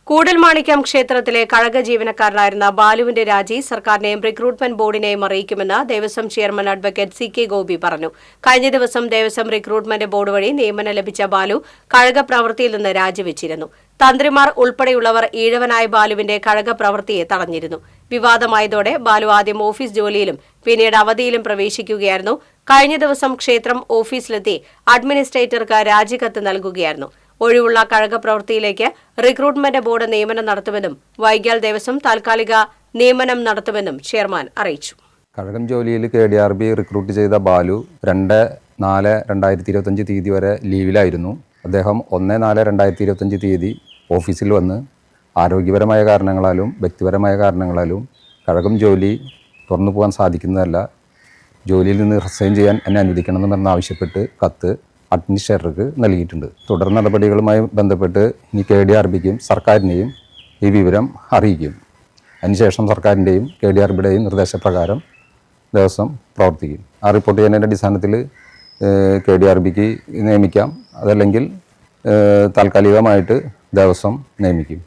കൂടൽമാണിക്യം ക്ഷേത്രത്തിലെ കഴക ജീവനക്കാരനായിരുന്ന ബാലുവിന്റെ രാജി സർക്കാരിനെയും റിക്രൂട്ട്മെന്റ് ബോർഡിനെയും അറിയിക്കുമെന്ന് Devaswom chairman advocate C K Gopi പറഞ്ഞു. കഴിഞ്ഞ ദിവസം ദേവസ്വം റിക്രൂട്ട്മെന്റ് ബോർഡ് വഴി നിയമനം ലഭിച്ച ബാലു കഴക പ്രവൃത്തിയിൽ നിന്ന് രാജിവെച്ചിരുന്നു. തന്ത്രിമാർ ഉൾപ്പെടെയുള്ളവർ ഈഴവനായ ബാലുവിന്റെ കഴക പ്രവൃത്തിയെ തടഞ്ഞിരുന്നു. വിവാദമായതോടെ ബാലു ആദ്യം ഓഫീസ് ജോലിയിലും പിന്നീട് അവധിയിലും പ്രവേശിക്കുകയായിരുന്നു. കഴിഞ്ഞ ദിവസം ക്ഷേത്രം ഓഫീസിലെത്തി അഡ്മിനിസ്ട്രേറ്റർക്ക് രാജിക്കത്ത് നൽകുകയായിരുന്നു. ഒഴിവുള്ള കഴക പ്രവൃത്തിയിലേക്ക് റിക്രൂട്ട്മെന്റ് ബോർഡ് നിയമനം നടത്തുമെന്നും വൈകിയാൽ ദേവസ്വം താൽക്കാലിക നിയമനം നടത്തുമെന്നും ചെയർമാൻ അറിയിച്ചു. കഴകം ജോലിയിൽ KDRB റിക്രൂട്ട് ചെയ്ത ബാലു 2/4/2025 തീയതി വരെ ലീവിലായിരുന്നു. അദ്ദേഹം 1/4/2025 തീയതി ഓഫീസിൽ വന്ന് ആരോഗ്യപരമായ കാരണങ്ങളാലും വ്യക്തിപരമായ കാരണങ്ങളാലും കഴകം ജോലി തുറന്നു പോകാൻ സാധിക്കുന്നതല്ല, ജോലിയിൽ നിന്ന് റിസൈൻ ചെയ്യാൻ എന്നെ അനുവദിക്കണമെന്നാവശ്യപ്പെട്ട് കത്ത് അഡ്മിനിസ്ട്രേറ്റർക്ക് നൽകിയിട്ടുണ്ട്. തുടർ നടപടികളുമായി ബന്ധപ്പെട്ട് ഇനി KDRBക്കും സർക്കാരിനെയും ഈ വിവരം അറിയിക്കും. അതിനുശേഷം സർക്കാരിൻ്റെയും KDRBയുടെയും നിർദ്ദേശപ്രകാരം ദേവസ്വം പ്രവർത്തിക്കും. ആ റിപ്പോർട്ട് ചെയ്യുന്നതിൻ്റെ അടിസ്ഥാനത്തിൽ KDRBക്ക് നിയമിക്കാം, അതല്ലെങ്കിൽ താൽക്കാലികമായിട്ട് ദേവസ്വം നിയമിക്കും.